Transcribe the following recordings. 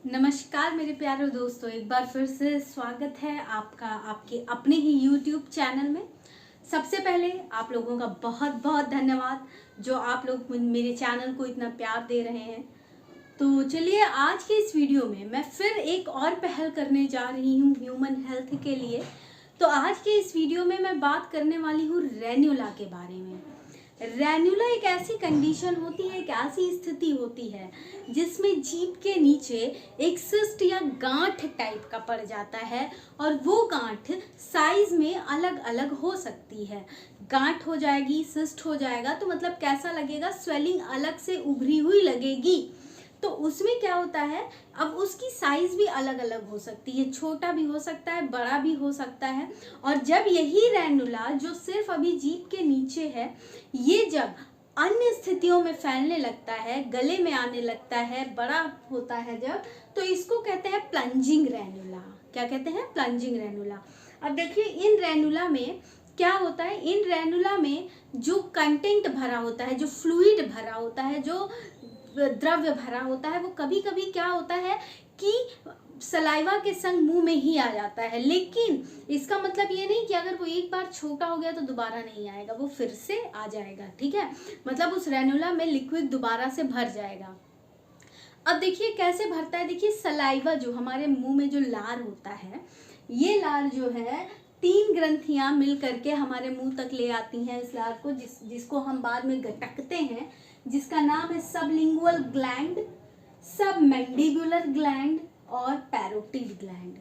नमस्कार मेरे प्यारे दोस्तों, एक बार फिर से स्वागत है आपका आपके अपने ही YouTube चैनल में। सबसे पहले आप लोगों का बहुत बहुत धन्यवाद जो आप लोग मेरे चैनल को इतना प्यार दे रहे हैं। तो चलिए आज के इस वीडियो में मैं फिर एक और पहल करने जा रही हूँ ह्यूमन हेल्थ के लिए। तो आज के इस वीडियो में मैं बात करने वाली हूँ रेन्युला के बारे में। रेन्युला एक ऐसी कंडीशन होती है, एक ऐसी स्थिति होती है जिसमें जीभ के नीचे एक सिस्ट या गांठ टाइप का पड़ जाता है और वो गांठ साइज में अलग अलग हो सकती है। गांठ हो जाएगी, सिस्ट हो जाएगा तो मतलब कैसा लगेगा, स्वेलिंग अलग से उभरी हुई लगेगी। तो उसमें क्या होता है, अब उसकी साइज भी अलग अलग हो सकती है, छोटा भी हो सकता है, बड़ा भी हो सकता है। और जब यही रेन्युला जो सिर्फ अभी जीभ के नीचे है, ये जब अन्य स्थितियों में फैलने लगता है, गले में आने लगता है, बड़ा होता है जब, तो इसको कहते हैं प्लंजिंग रेन्युला। क्या कहते हैं? प्लंजिंग रेन्युला। अब देखिए इन रेन्युला में क्या होता है, इन रेन्युला में जो कंटेंट भरा होता है, जो फ्लूइड भरा होता है, जो द्रव्य भरा होता है, वो कभी कभी क्या होता है कि सलाइवा के संग मुंह में ही आ जाता है। लेकिन इसका मतलब ये नहीं कि अगर वो एक बार छोटा हो गया तो दोबारा नहीं आएगा, वो फिर से आ जाएगा। ठीक है, मतलब उस रेन्युला में लिक्विड दोबारा से भर जाएगा। अब देखिए कैसे भरता है। देखिए सलाइवा जो हमारे मुंह में जो लार होता है, ये लार जो है 3 ग्रंथियां मिल करके हमारे मुंह तक ले आती हैं इस लार को, जिसको हम बाद में गटकते हैं, जिसका नाम है सबलिंगुअल ग्लैंड, सबमैंडिबुलर ग्लैंड और पैरोटिड ग्लैंड।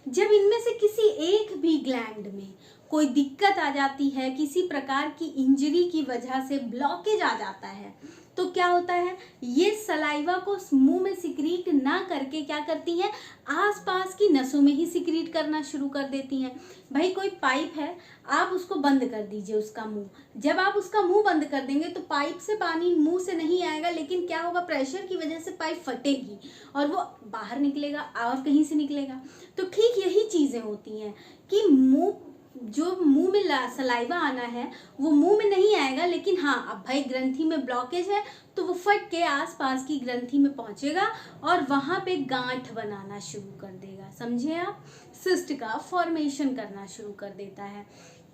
जब इनमें से किसी एक भी ग्लैंड में कोई दिक्कत आ जाती है, किसी प्रकार की इंजरी की वजह से ब्लॉकेज आ जाता है, तो क्या होता है, ये सलाइवा को मुंह में सिक्रीट ना करके क्या करती हैं, आसपास की नसों में ही सिक्रीट करना शुरू कर देती हैं। भाई कोई पाइप है, आप उसको बंद कर दीजिए उसका मुंह। जब आप उसका मुंह बंद कर देंगे तो पाइप से पानी मुंह से नहीं आएगा, लेकिन क्या होगा, प्रेशर की वजह से पाइप फटेगी और वो बाहर निकलेगा और कहीं से निकलेगा। तो ठीक यही चीज़ें होती हैं कि जो मुंह में सलाइवा आना है वो मुंह में नहीं आएगा, लेकिन हाँ अब भाई ग्रंथि में ब्लॉकेज है तो वो फट के आसपास की ग्रंथि में पहुंचेगा और वहां पे गांठ बनाना शुरू कर देगा। समझे आप? सिस्ट का फॉर्मेशन करना शुरू कर देता है।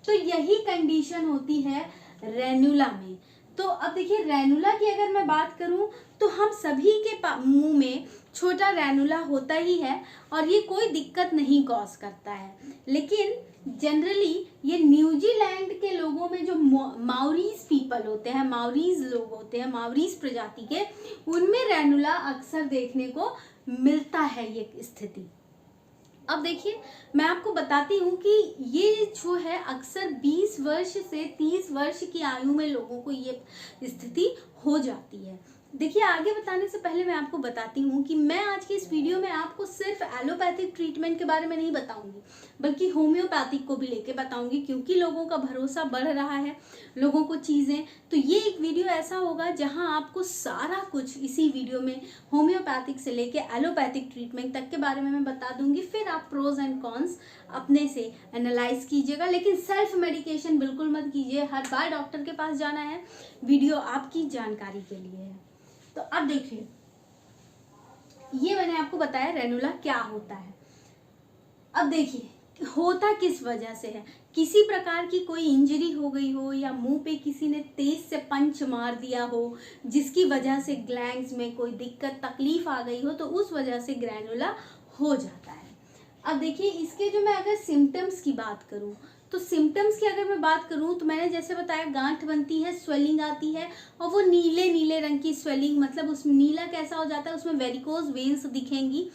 तो यही कंडीशन होती है रेन्युला में। तो अब देखिए रेन्युला की अगर मैं बात करूं तो हम सभी के मुंह में छोटा रेन्युला होता ही है और ये कोई दिक्कत नहीं कॉज करता है। लेकिन जनरली ये न्यूजीलैंड के लोगों में जो माओरीज पीपल होते हैं, माओरीज लोग होते हैं, माओरीज प्रजाति के, उनमें रेन्युला अक्सर देखने को मिलता है ये स्थिति। अब देखिए मैं आपको बताती हूँ कि ये जो है अक्सर 20 वर्ष से 30 वर्ष की आयु में लोगों को ये स्थिति हो जाती है। देखिए आगे बताने से पहले मैं आपको बताती हूँ कि मैं आज की इस वीडियो में आपको सिर्फ एलोपैथिक ट्रीटमेंट के बारे में नहीं बताऊंगी, बल्कि होम्योपैथिक को भी लेके बताऊंगी, क्योंकि लोगों का भरोसा बढ़ रहा है, लोगों को चीज़ें। तो ये एक वीडियो ऐसा होगा जहां आपको सारा कुछ इसी वीडियो में होम्योपैथिक से लेके एलोपैथिक ट्रीटमेंट तक के बारे में मैं बता दूंगी। फिर आप प्रोज एंड कॉन्स अपने से एनालाइज कीजिएगा, लेकिन सेल्फ मेडिकेशन बिल्कुल मत कीजिए। हर बार डॉक्टर के पास जाना है, वीडियो आपकी जानकारी के लिए है। तो अब देखिए ये मैंने आपको बताया रेन्युला क्या होता है। अब देखिए होता किस वजह से है, किसी प्रकार की कोई इंजरी हो गई हो या मुंह पे किसी ने तेज से पंच मार दिया हो जिसकी वजह से ग्लैंड्स में कोई दिक्कत तकलीफ आ गई हो, तो उस वजह से ग्रैनुला हो जाता है। अब देखिए इसके जो मैं अगर सिम्टम्स की बात करूं तो सिम्टम्स की अगर मैं बात करूं तो मैंने जैसे बताया गांठ बनती है, स्वेलिंग आती है और वो नीले नीले रंग की स्वेलिंग, मतलब उसमें नीला कैसा हो जाता है, उसमें वेरिकोज वेन्स दिखेंगी,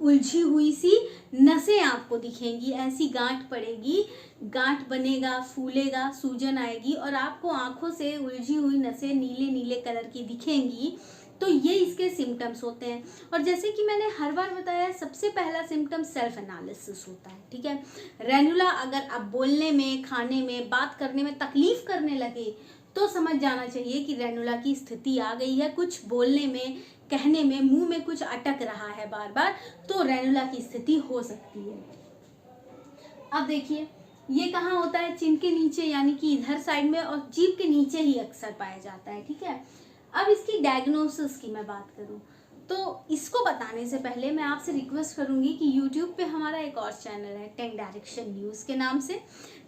उलझी हुई सी नसें आपको दिखेंगी, ऐसी गांठ पड़ेगी, गांठ बनेगा, फूलेगा, सूजन आएगी और आपको आंखों से उलझी हुई नसें नीले नीले कलर की दिखेंगी। तो ये इसके सिम्टम्स होते हैं। और जैसे कि मैंने हर बार बताया, सबसे पहला सिम्टम सेल्फ एनालिसिस होता है। ठीक है, रेन्युला अगर आप बोलने में, खाने में, बात करने में तकलीफ करने लगे तो समझ जाना चाहिए कि रेन्युला की स्थिति आ गई है। कुछ बोलने में, कहने में, मुंह में कुछ अटक रहा है बार बार, तो रेन्युला की स्थिति हो सकती है। अब देखिए ये कहाँ होता है? चिन के नीचे, यानी कि इधर साइड में, और जीभ के नीचे ही अक्सर पाया जाता है। ठीक है, अब इसकी डायग्नोसिस की मैं बात करूँ तो इसको बताने से पहले मैं आपसे रिक्वेस्ट करूंगी कि YouTube पे हमारा एक और चैनल है, टेक डायरेक्शन न्यूज़ के नाम से,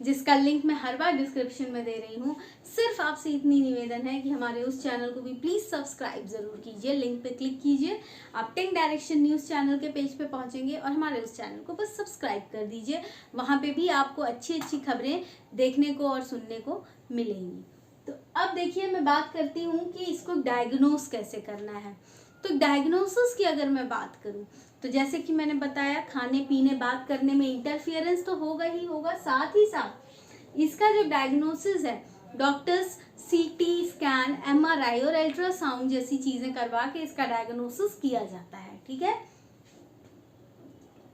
जिसका लिंक मैं हर बार डिस्क्रिप्शन में दे रही हूँ। सिर्फ आपसे इतनी निवेदन है कि हमारे उस चैनल को भी प्लीज़ सब्सक्राइब ज़रूर कीजिए, लिंक पे क्लिक कीजिए, आप टेक डायरेक्शन न्यूज़ चैनल के पेज पे पहुँचेंगे और हमारे उस चैनल को बस सब्सक्राइब कर दीजिए। वहाँ पर भी आपको अच्छी अच्छी खबरें देखने को और सुनने को मिलेंगी। तो अब देखिए, मैं बात करती हूँ कि इसको डायग्नोस कैसे करना है। तो डायग्नोसिस की अगर मैं बात करूं तो जैसे कि मैंने बताया, खाने पीने बात करने में इंटरफियरेंस तो होगा ही होगा, साथ ही साथ इसका जो डायग्नोसिस है, डॉक्टर्स सीटी स्कैन, एमआरआई और अल्ट्रासाउंड जैसी चीजें करवा के इसका डायग्नोसिस किया जाता है। ठीक है,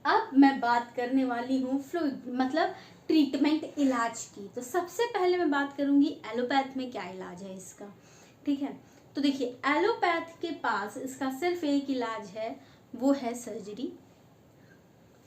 अब मैं बात करने वाली हूँ फ्लूइड मतलब ट्रीटमेंट, इलाज की। तो सबसे पहले मैं बात करूंगी एलोपैथ में क्या इलाज है इसका। ठीक है, तो देखिए, एलोपैथ के पास इसका सिर्फ एक इलाज है, वो है सर्जरी।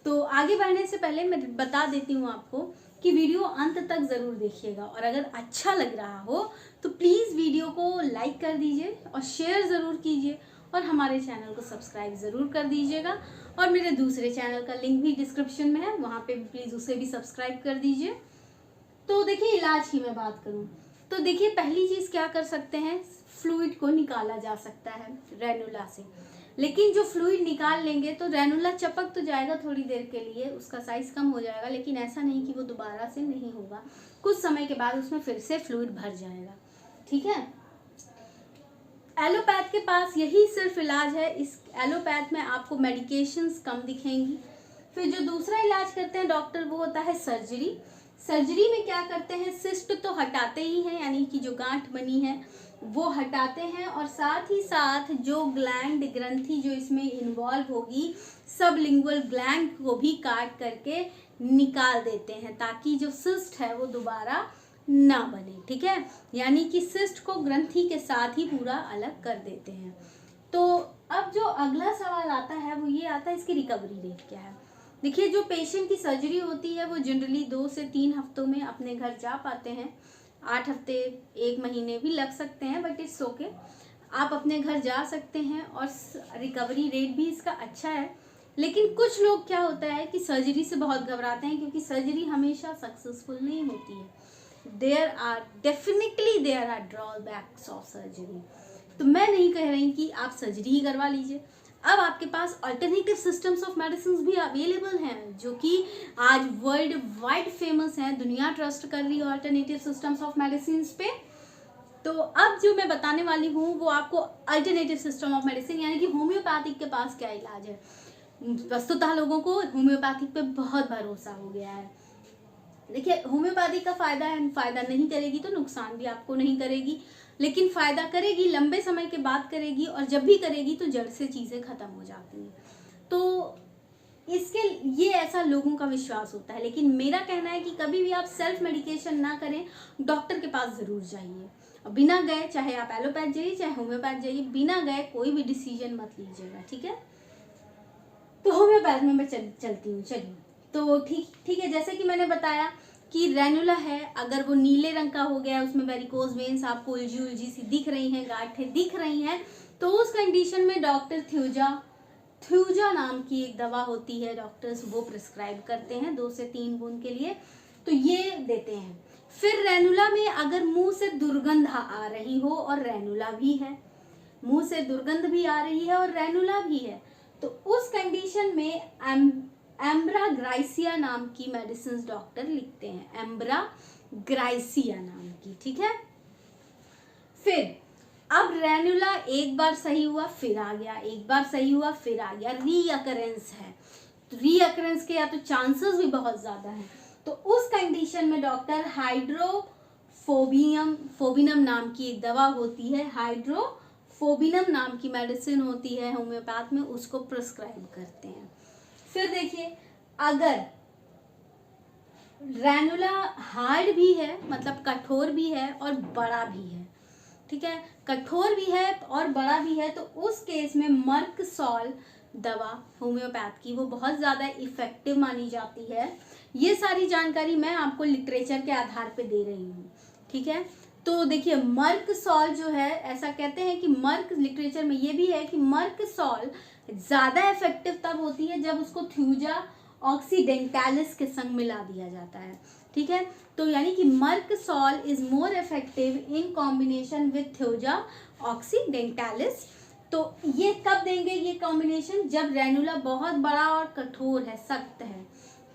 तो आगे बढ़ने से पहले मैं बता देती हूँ आपको कि वीडियो अंत तक ज़रूर देखिएगा, और अगर अच्छा लग रहा हो तो प्लीज़ वीडियो को लाइक कर दीजिए और शेयर ज़रूर कीजिए, और हमारे चैनल को सब्सक्राइब ज़रूर कर दीजिएगा। और मेरे दूसरे चैनल का लिंक भी डिस्क्रिप्शन में है, वहाँ पे भी प्लीज़ उसे भी सब्सक्राइब कर दीजिए। तो देखिए, इलाज की मैं बात करूँ तो देखिए, पहली चीज़ क्या कर सकते हैं, फ्लूइड को निकाला जा सकता है रेनुला से। लेकिन जो फ्लूइड निकाल लेंगे तो रेनुला चपक तो जाएगा थोड़ी देर के लिए, उसका साइज कम हो जाएगा, लेकिन ऐसा नहीं कि वो दोबारा से नहीं होगा, कुछ समय के बाद उसमें फिर से फ्लूइड भर जाएगा। ठीक है, एलोपैथ के पास यही सिर्फ इलाज है। इस एलोपैथ में आपको मेडिकेशंस कम दिखेंगी। फिर जो दूसरा इलाज करते हैं डॉक्टर, वो होता है सर्जरी। सर्जरी में क्या करते हैं, सिस्ट तो हटाते ही हैं, यानी कि जो गांठ बनी है वो हटाते हैं, और साथ ही साथ जो ग्लैंड, ग्रंथि जो इसमें इन्वॉल्व होगी, सबलिंगुअल ग्लैंड को भी काट करके निकाल देते हैं, ताकि जो सिस्ट है वो दोबारा ना बने। ठीक है, यानी कि सिस्ट को ग्रंथि के साथ ही पूरा अलग कर देते हैं। तो अब जो अगला सवाल आता है वो ये आता है, इसकी रिकवरी रेट क्या है। देखिए, जो पेशेंट की सर्जरी होती है वो जनरली 2 से 3 हफ्तों में अपने घर जा पाते हैं। 8 हफ्ते, 1 महीने भी लग सकते हैं, बट इट्स ओके, आप अपने घर जा सकते हैं, और रिकवरी रेट भी इसका अच्छा है। लेकिन कुछ लोग क्या होता है कि सर्जरी से बहुत घबराते हैं, क्योंकि सर्जरी हमेशा सक्सेसफुल नहीं होती है। There are drawbacks of surgery. तो मैं नहीं कह रही कि आप सर्जरी ही करवा लीजिए। अब आपके पास अल्टरनेटिव सिस्टम्स ऑफ मेडिसिन भी अवेलेबल हैं, जो कि आज वर्ल्ड वाइड फेमस हैं, दुनिया ट्रस्ट कर रही है अल्टरनेटिव सिस्टम्स ऑफ मेडिसिन पे। तो अब जो मैं बताने वाली हूँ वो आपको अल्टरनेटिव सिस्टम ऑफ मेडिसिन, यानी कि होम्योपैथिक के पास क्या इलाज है। वस्तुतः लोगों को होम्योपैथिक पे बहुत भरोसा हो गया है। देखिए, होम्योपैथी का फायदा है, फायदा नहीं करेगी तो नुकसान भी आपको नहीं करेगी, लेकिन फायदा करेगी, लंबे समय के बाद करेगी, और जब भी करेगी तो जड़ से चीजें खत्म हो जाती हैं। तो इसके ये ऐसा लोगों का विश्वास होता है, लेकिन मेरा कहना है कि कभी भी आप सेल्फ मेडिकेशन ना करें, डॉक्टर के पास जरूर जाइए। बिना गए, चाहे आप एलोपैथ जाइए चाहे होम्योपैथ जाइए, बिना गए कोई भी डिसीजन मत लीजिएगा। ठीक है, तो होम्योपैथ में मैं चलती हूँ। चलिए, तो ठीक है, जैसे कि मैंने बताया कि रेनुला है, अगर वो नीले रंग का हो गया, उसमें वेरिकोज वेन्स आपको उलझी उलझी सी दिख रही हैं, गांठें दिख रही हैं, तो उस कंडीशन में डॉक्टर थ्यूजा नाम की एक दवा होती है, डॉक्टर्स वो प्रिस्क्राइब करते हैं 2 से 3 बूंद के लिए, तो ये देते हैं। फिर रेनुला में अगर मुंह से दुर्गंध आ रही हो, और रेनुला भी है, मुंह से दुर्गंध भी आ रही है और रेनुला भी है, तो उस कंडीशन में एम्ब्राग्राइसिया नाम की मेडिसिन डॉक्टर लिखते हैं, एम्ब्राग्राइसिया नाम की। ठीक है, फिर अब रेनुला एक बार सही हुआ फिर आ गया, एक बार सही हुआ फिर आ गया, रीअकरेंस है, तो रीअकरेंस के या तो चांसेस भी बहुत ज्यादा है, तो उस कंडीशन में डॉक्टर हाइड्रोफोबिनम नाम की एक दवा होती है, हाइड्रोफोबिनम नाम की मेडिसिन होती है होम्योपैथ में, उसको प्रिस्क्राइब करते हैं। फिर देखिए, अगर रेनुला हार्ड भी है, मतलब कठोर भी है और बड़ा भी है, ठीक है, कठोर भी है और बड़ा भी है, तो उस केस में मर्कसॉल दवा होम्योपैथ की वो बहुत ज़्यादा इफेक्टिव मानी जाती है, ये सारी जानकारी मैं आपको लिटरेचर के आधार पे दे रही हूँ, ठीक है। तो देखिए मर्क सॉल जो है, ऐसा कहते हैं कि मर्क, लिटरेचर में ये भी है कि मर्क सॉल ज़्यादा इफेक्टिव तब होती है जब उसको थ्यूजा ऑक्सीडेंटालिस के संग मिला दिया जाता है, ठीक है। तो यानी कि merc sol is more effective in combination with thuja occidentalis. तो ये कब देंगे ये कॉम्बिनेशन? जब रेनुला बहुत बड़ा और कठोर है, सख्त है,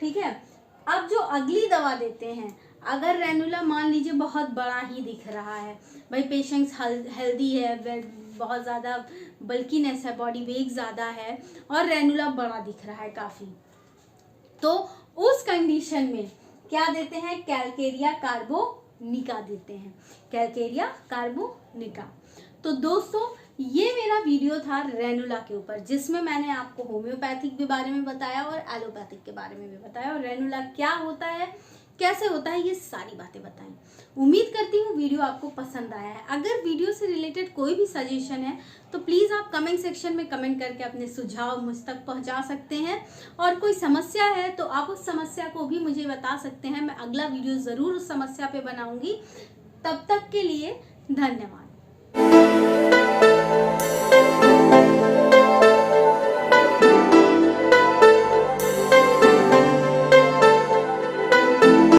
ठीक है। अब जो अगली दवा देते हैं, अगर रेनुला मान लीजिए बहुत बड़ा ही दिख रहा है, भाई पेशेंट्स हेल्दी है, बहुत ज़्यादा बल्कीनेस है, बॉडी वेट ज़्यादा है और रेनुला बड़ा दिख रहा है काफ़ी, तो उस कंडीशन में क्या देते हैं? कैलकेरिया कार्बोनिका देते हैं, कैलकेरिया कार्बोनिका। तो दोस्तों ये मेरा वीडियो था रेनुला के ऊपर, जिसमें मैंने आपको होम्योपैथिक के बारे में बताया और एलोपैथिक के बारे में भी बताया, और रेनुला क्या होता है, कैसे होता है, ये सारी बातें बताई। उम्मीद करती हूँ वीडियो आपको पसंद आया है। अगर वीडियो से रिलेटेड कोई भी सजेशन है तो प्लीज़ आप कमेंट सेक्शन में कमेंट करके अपने सुझाव मुझ तक पहुँचा सकते हैं, और कोई समस्या है तो आप उस समस्या को भी मुझे बता सकते हैं। मैं अगला वीडियो ज़रूर उस समस्या पे बनाऊँगी। तब तक के लिए धन्यवाद।